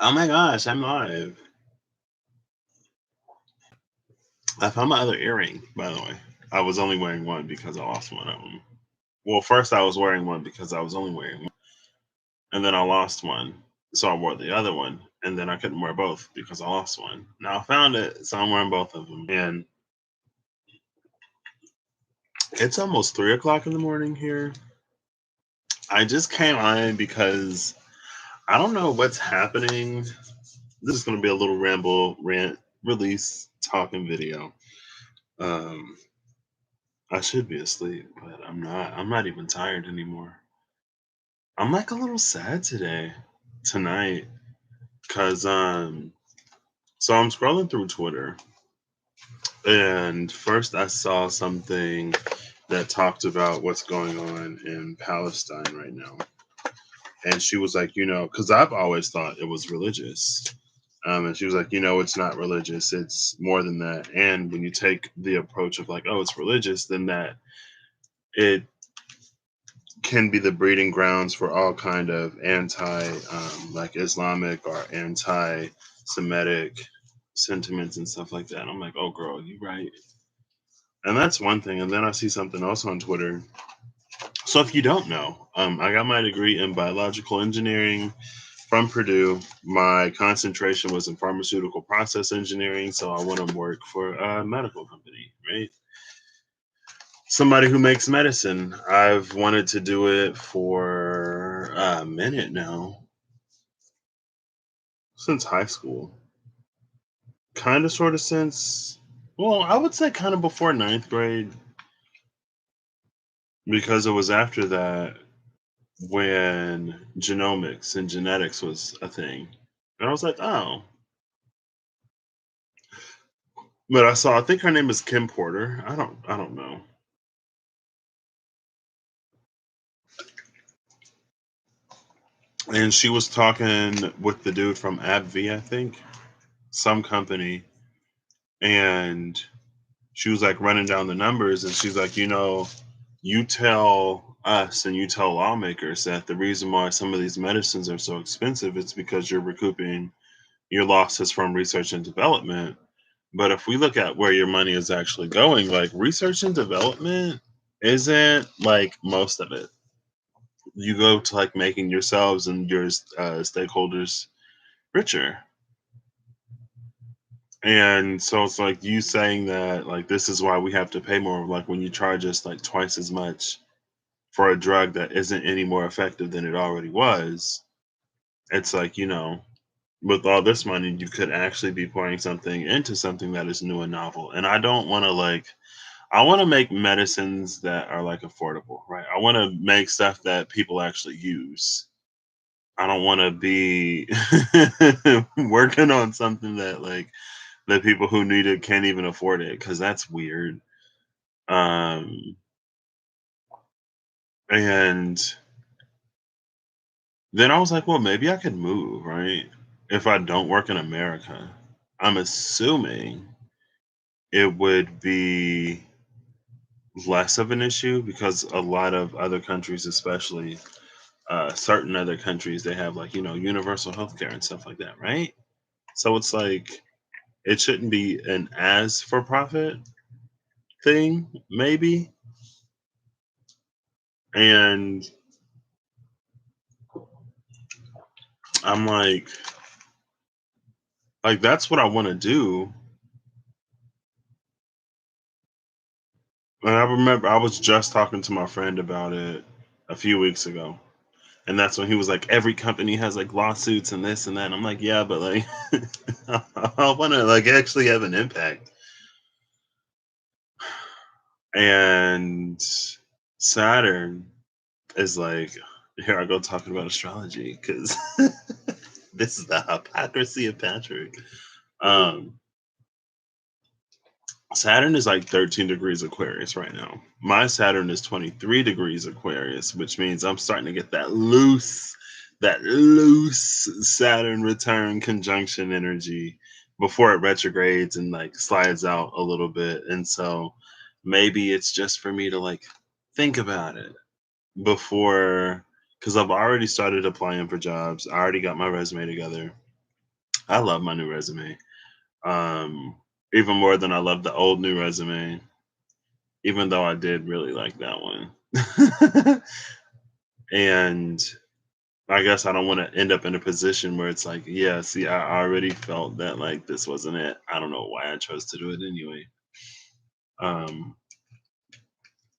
Oh my gosh, I'm live. I found my other earring, by the way. I was only wearing one because I lost one of them. Well, first I was wearing one because I was only wearing one, and then I lost one. So I wore the other one, and then I couldn't wear both because I lost one. Now I found it, so I'm wearing both of them. And it's almost 3 o'clock in the morning here. I just came on because I don't know what's happening. This is going to be a little ramble, rant, release, talking video. Um, I should be asleep, but I'm not. I'm not even tired anymore. I'm like a little sad tonight, cause so I'm scrolling through Twitter, and first I saw something that talked about what's going on in Palestine right now, and she was like, cause I've always thought it was religious. And she was like, it's not religious. It's more than that. And when you take the approach of like, oh, it's religious, then that it can be the breeding grounds for all kind of anti like Islamic or anti-Semitic sentiments and stuff like that. I'm like, oh girl, you right. And that's one thing. And then I see something else on Twitter. So if you don't know, I got my degree in biological engineering from Purdue. My concentration was in pharmaceutical process engineering, so I want to work for a medical company, right? Somebody who makes medicine. I've wanted to do it for a minute now, since high school. Kind of, sort of since, well, I would say kind of before ninth grade, because it was after that when genomics and genetics was a thing. And I was like, oh. But I think her name is Kim Porter. I don't know. And she was talking with the dude from AbbVie, I think, some company, and she was like running down the numbers, and she's like, you tell us and you tell lawmakers that the reason why some of these medicines are so expensive is because you're recouping your losses from research and development. But if we look at where your money is actually going, like research and development isn't like most of it. You go to like making yourselves and your stakeholders richer. And so it's like you saying that like this is why we have to pay more, like when you charge us like twice as much for a drug that isn't any more effective than it already was. It's like, with all this money you could actually be pouring something into something that is new and novel. And I don't want to like, I want to make medicines that are like affordable, right? I want to make stuff that people actually use. I don't want to be working on something that like the people who need it can't even afford it, because that's weird. Um, and then I was like, well, maybe I could move, right? If I don't work in America, I'm assuming it would be less of an issue because a lot of other countries, especially certain other countries, they have like, universal healthcare and stuff like that, right? So it's like, it shouldn't be an as for profit thing, maybe. And I'm like that's what I want to do. And I remember I was just talking to my friend about it a few weeks ago. And that's when he was like, every company has like lawsuits and this and that. And I'm like, yeah, but like, I want to like actually have an impact. And Saturn is like, here I go talking about astrology because this is the hypocrisy of Patrick. Um, Saturn is like 13 degrees Aquarius right now. My Saturn is 23 degrees Aquarius, which means I'm starting to get that loose Saturn return conjunction energy before it retrogrades and like slides out a little bit. And so maybe it's just for me to like think about it before, because I've already started applying for jobs. I already got my resume together. I love my new resume. Even more than I love the old new resume, even though I did really like that one. And I guess I don't want to end up in a position where it's like, yeah, see, I already felt that like this wasn't it. I don't know why I chose to do it anyway. Um,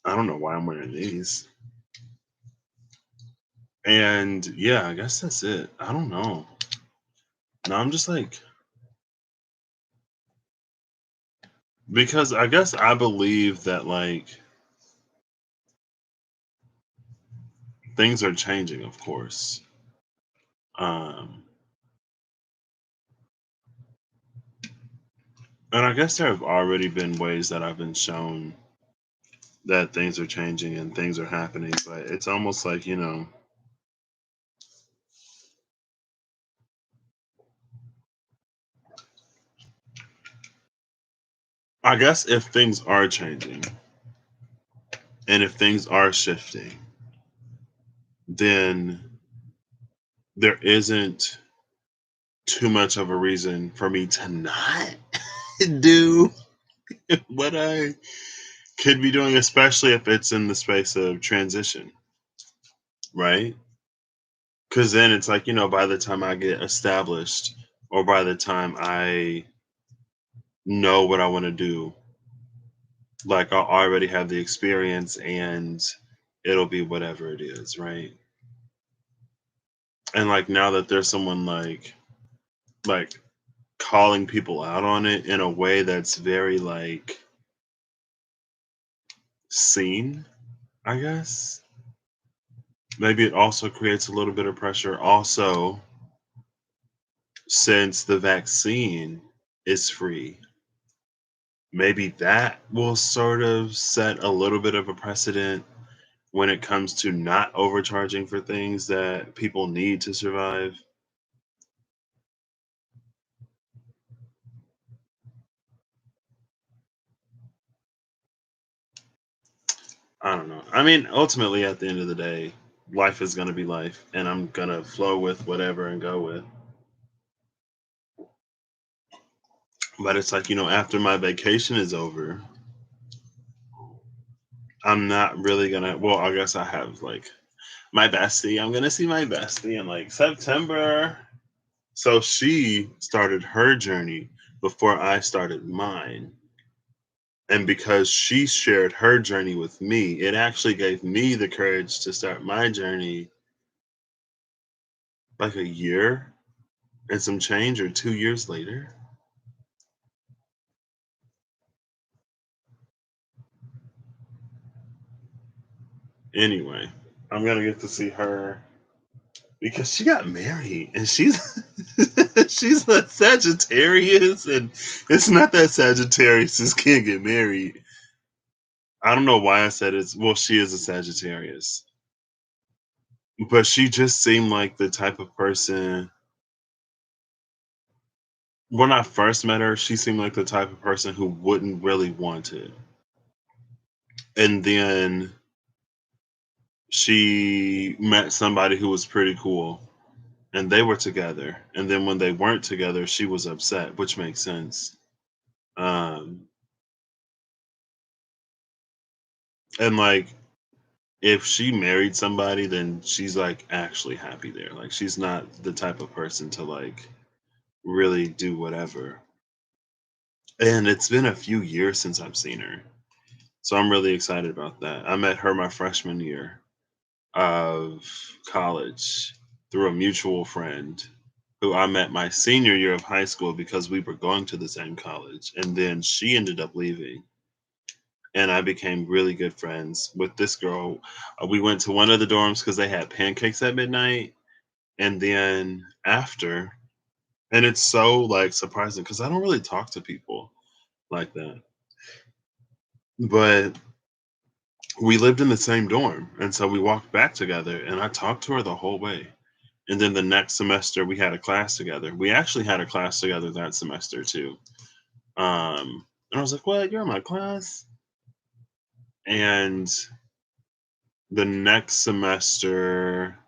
I don't know why I'm wearing these. And yeah, I guess that's it. I don't know. No, I'm just like, because I guess I believe that like things are changing, of course. Um, and I guess there have already been ways that I've been shown that things are changing and things are happening, but it's almost like, I guess if things are changing and if things are shifting, then there isn't too much of a reason for me to not do what I could be doing, especially if it's in the space of transition, right? Because then it's like, by the time I get established or by the time I know what I want to do, like I'll already have the experience and it'll be whatever it is, right? And like now that there's someone like calling people out on it in a way that's very like seen, I guess. Maybe it also creates a little bit of pressure. Also, since the vaccine is free, maybe that will sort of set a little bit of a precedent when it comes to not overcharging for things that people need to survive. I don't know. I mean, ultimately, at the end of the day, life is going to be life, and I'm going to flow with whatever and go with. But it's like, after my vacation is over, I'm not really going to, well, I guess I have like my bestie. I'm going to see my bestie in like September. So she started her journey before I started mine. And because she shared her journey with me, it actually gave me the courage to start my journey like a year and some change or 2 years later. Anyway, I'm gonna get to see her because she got married and she's she's a Sagittarius and it's not that Sagittarius can't get married. I don't know why I said it's well, she is a Sagittarius. But she just seemed like the type of person when I first met her, she seemed like the type of person who wouldn't really want it. And then she met somebody who was pretty cool and they were together. And then when they weren't together, she was upset, which makes sense. Um, and like, if she married somebody, then she's like actually happy there. Like, she's not the type of person to like really do whatever. And it's been a few years since I've seen her. So I'm really excited about that. I met her my freshman year of college through a mutual friend who I met my senior year of high school because we were going to the same college. And then she ended up leaving. And I became really good friends with this girl. We went to one of the dorms because they had pancakes at midnight. And then after, and it's so like surprising because I don't really talk to people like that. But we lived in the same dorm. And so we walked back together and I talked to her the whole way. And then the next semester we had a class together. We actually had a class together that semester too. And I was like, "What? You're in my class?" And the next semester,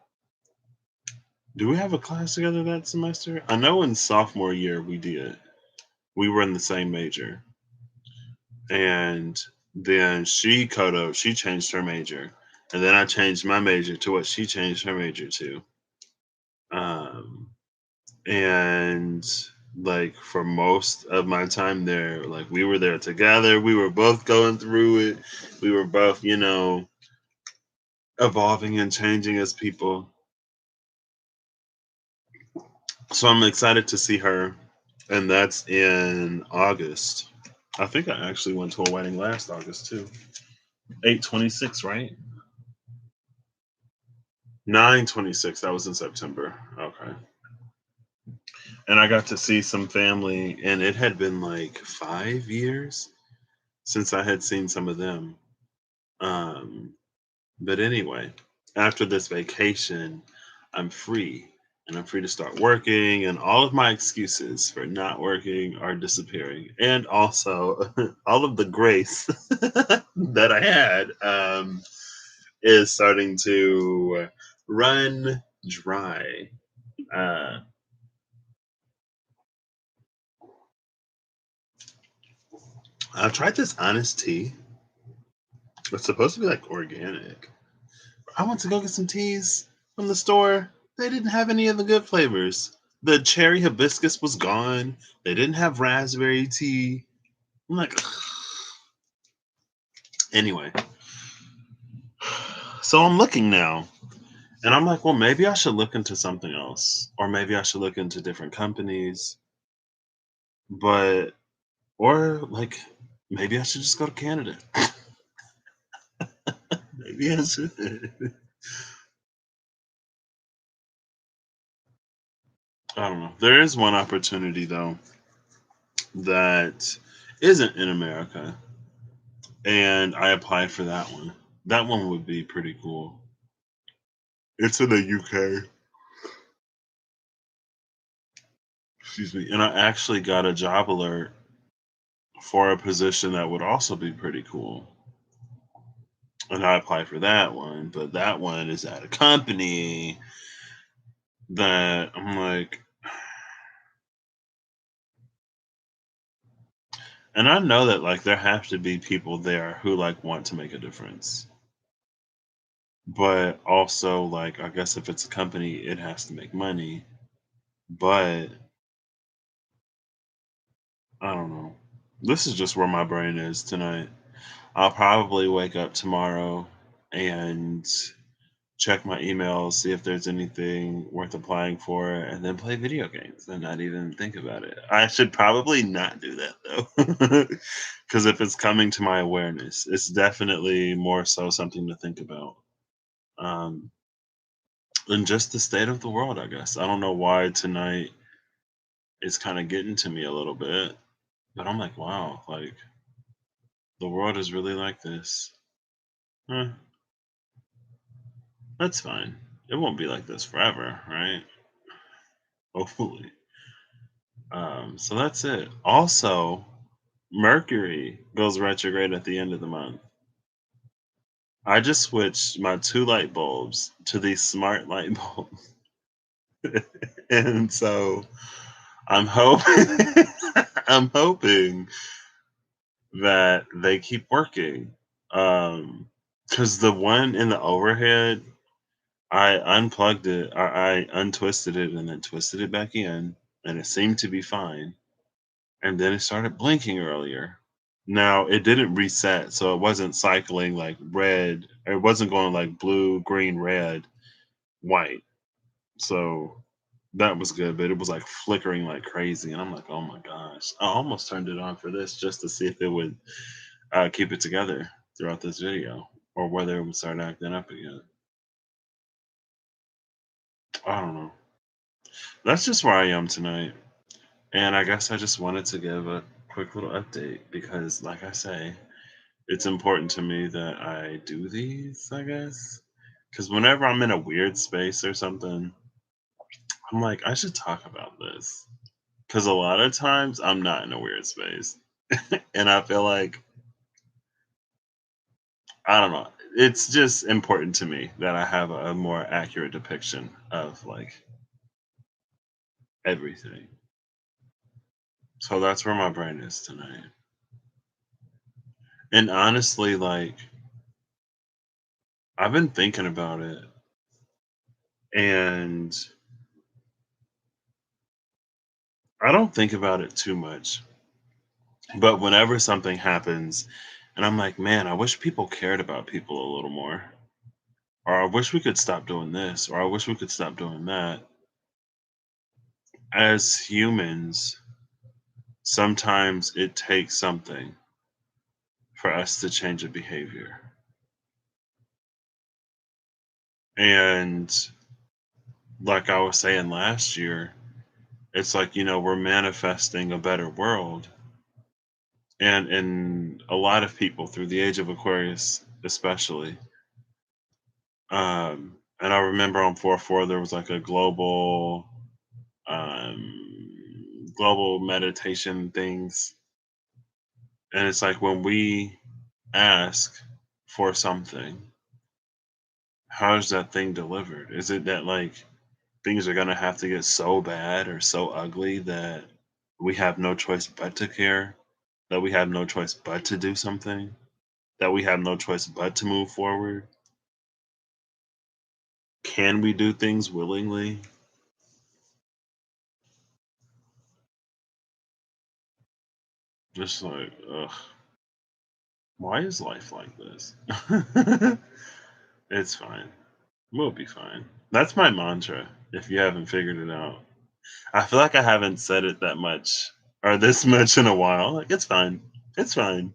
Do we have a class together that semester? I know in sophomore year we did. We were in the same major. And then she changed her major. And then I changed my major to what she changed her major to. Um, and like for most of my time there, like we were there together. We were both going through it. We were both, evolving and changing as people. So I'm excited to see her. And that's in August. I think I actually went to a wedding last August too. 8/26, right? 9/26. That was in September. Okay. And I got to see some family, and it had been like 5 years since I had seen some of them. Um, but anyway, after this vacation, I'm free and I'm free to start working, and all of my excuses for not working are disappearing. And also, all of the grace that I had is starting to run dry. Uh, I've tried this honest tea. It's supposed to be like organic. I went to go get some teas from the store. They didn't have any of the good flavors. The cherry hibiscus was gone. They didn't have raspberry tea. I'm like, anyway. So I'm looking now. And I'm like, well, maybe I should look into something else. Or maybe I should look into different companies. But, or like, maybe I should just go to Canada. Maybe I should. I don't know. There is one opportunity, though, that isn't in America. And I applied for that one. That one would be pretty cool. It's in the UK. Excuse me. And I actually got a job alert for a position that would also be pretty cool. And I applied for that one, but that one is at a company that I'm like, and I know that like there have to be people there who like want to make a difference. But also like I guess if it's a company, it has to make money. But I don't know. This is just where my brain is tonight. I'll probably wake up tomorrow and check my emails, see if there's anything worth applying for, and then play video games and not even think about it. I should probably not do that though. Because if it's coming to my awareness, it's definitely more so something to think about. Um, and just the state of the world, I guess. I don't know why tonight is kind of getting to me a little bit, but I'm like, wow, like the world is really like this. Huh, that's fine. It won't be like this forever, right? Hopefully. So that's it. Also, Mercury goes retrograde at the end of the month. I just switched my two light bulbs to these smart light bulbs. And so I'm hoping I'm hoping that they keep working. Because the one in the overhead, I unplugged it, I untwisted it and then twisted it back in, and it seemed to be fine. And then it started blinking earlier. Now it didn't reset, so it wasn't cycling like red, or it wasn't going like blue, green, red, white. So that was good, but it was like flickering like crazy, and I'm like, oh my gosh! I almost turned it on for this just to see if it would keep it together throughout this video, or whether it would start acting up again. I don't know. That's just where I am tonight, and I guess I just wanted to give a quick little update because, like I say, it's important to me that I do these, I guess. Because whenever I'm in a weird space or something, I'm like, I should talk about this. Because a lot of times I'm not in a weird space. And I feel like, I don't know, it's just important to me that I have a more accurate depiction of like everything. So that's where my brain is tonight. And honestly, like, I've been thinking about it, and I don't think about it too much. But whenever something happens, and I'm like, man, I wish people cared about people a little more. Or I wish we could stop doing this, or I wish we could stop doing that. As humans, sometimes it takes something for us to change a behavior. And like I was saying last year, it's like, we're manifesting a better world. And a lot of people through the age of Aquarius, especially. And I remember on 4/4 there was like a global meditation things. And it's like when we ask for something, how is that thing delivered? Is it that like things are gonna have to get so bad or so ugly that we have no choice but to care, that we have no choice but to do something, that we have no choice but to move forward? Can we do things willingly? Just like, ugh, why is life like this? It's fine. We'll be fine. That's my mantra, if you haven't figured it out. I feel like I haven't said it that much or this much in a while. Like, it's fine. It's fine.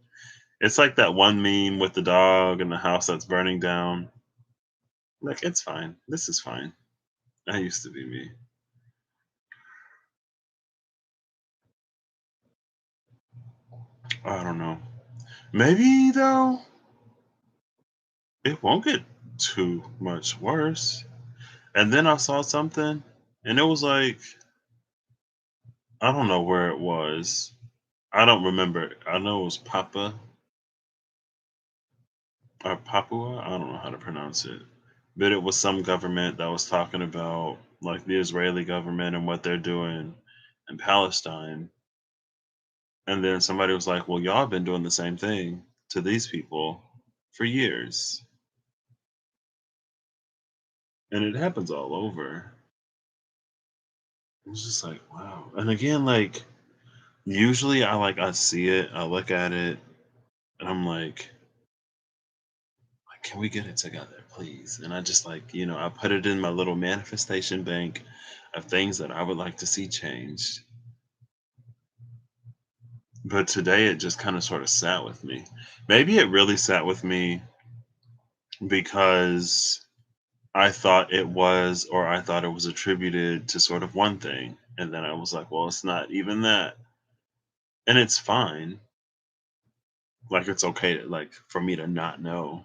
It's like that one meme with the dog and the house that's burning down. Like, it's fine. This is fine. That used to be me. I don't know. Maybe, though, it won't get too much worse. And then I saw something, and it was like, I don't know where it was. I don't remember. I know it was Papua. I don't know how to pronounce it, but it was some government that was talking about like the Israeli government and what they're doing in Palestine. And then somebody was like, "Well, y'all have been doing the same thing to these people for years, and it happens all over." It's just like, wow. And again, like usually I see it, I look at it, and I'm like, can we get it together, please? And I just like, I put it in my little manifestation bank of things that I would like to see changed. But today it just kind of sort of sat with me. Maybe it really sat with me because I thought it was attributed to sort of one thing. And then I was like, well, it's not even that. And it's fine. Like, it's okay to, like, for me to not know.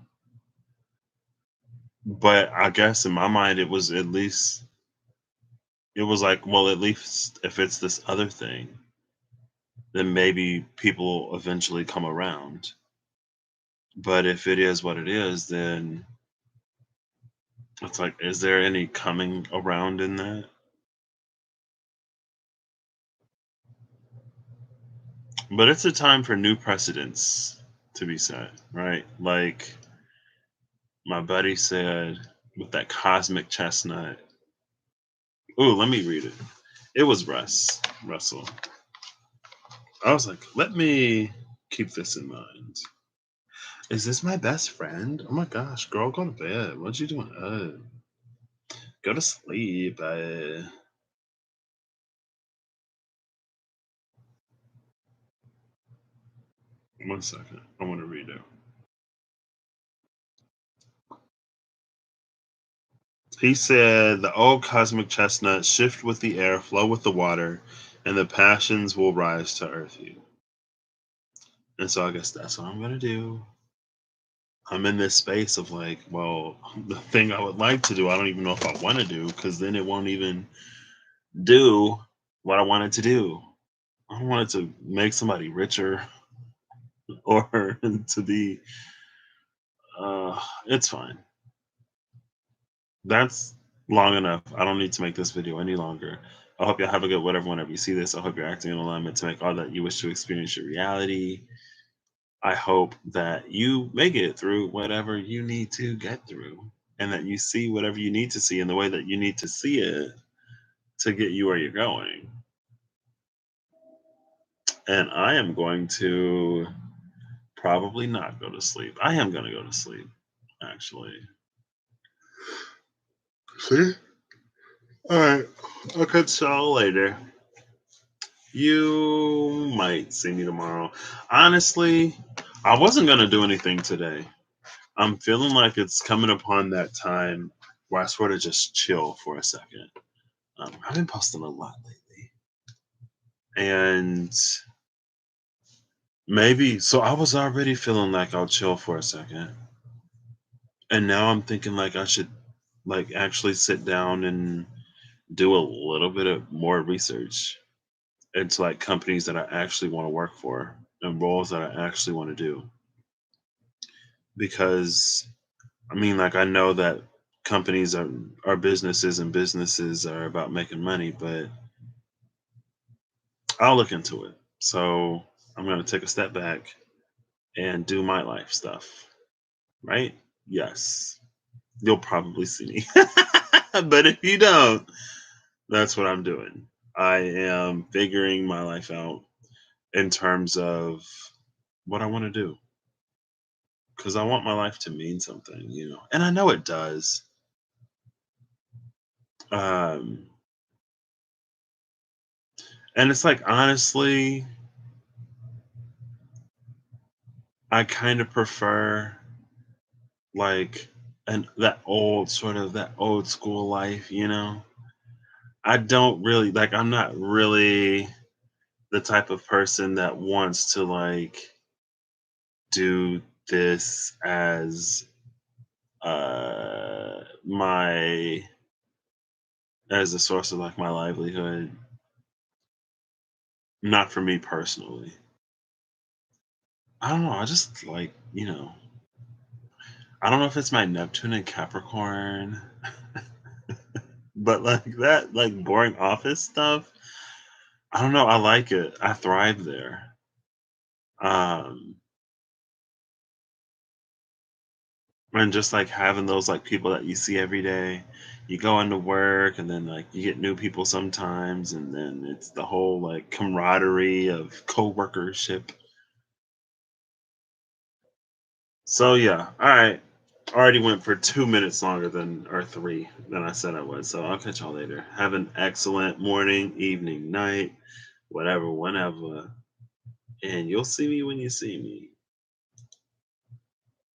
But I guess in my mind, it was like, well, at least if it's this other thing, then maybe people will eventually come around. But if it is what it is, then it's like, is there any coming around in that? But it's a time for new precedents to be set, right? Like my buddy said with that cosmic chestnut. Oh, let me read it. It was Russell. I was like, let me keep this in mind. Is this my best friend? Oh my gosh, girl, go to bed. What you doing up? Go to sleep. 1 second. I want to read it. He said, the old cosmic chestnut shift with the air, flow with the water, and the passions will rise to earth you. And so I guess that's what I'm going to do. I'm in this space of like, well, the thing I would like to do, I don't even know if I want to do because then it won't even do what I want it to do. I don't want it to make somebody richer or to be, it's fine. That's long enough. I don't need to make this video any longer. I hope y'all have a good whatever whenever you see this. I hope you're acting in alignment to make all that you wish to experience your reality. I hope that you make it through whatever you need to get through and that you see whatever you need to see in the way that you need to see it to get you where you're going. And I am going to probably not go to sleep. I am going to go to sleep, actually. See? All right. I'll catch y'all later. You might see me tomorrow. Honestly, I wasn't going to do anything today. I'm feeling like it's coming upon that time where I sort of just chill for a second. I've been posting a lot lately. And maybe, so I was already feeling like I'll chill for a second. And now I'm thinking like I should like actually sit down and do a little bit of more research into like companies that I actually want to work for and roles that I actually want to do. Because I mean, like I know that companies are businesses and businesses are about making money, but I'll look into it. So I'm gonna take a step back and do my life stuff. Right? Yes. You'll probably see me. But if you don't, that's what I'm doing. I am figuring my life out in terms of what I want to do because I want my life to mean something, and I know it does. Um, and it's like, honestly, I kind of prefer like that old school life. I don't really like, I'm not really the type of person that wants to like do this as my as a source of like my livelihood. Not for me personally. I don't know. I just like, I don't know if it's my Neptune and Capricorn, but like that, like boring office stuff. I don't know. I like it. I thrive there. Um, and just like having those like people that you see every day, you go into work and then like you get new people sometimes, and then it's the whole like camaraderie of co-workership. So yeah, all right. Already went for 2 minutes longer than or three than I said I would. So I'll catch y'all later. Have an excellent morning, evening, night, whatever, whenever. And you'll see me when you see me.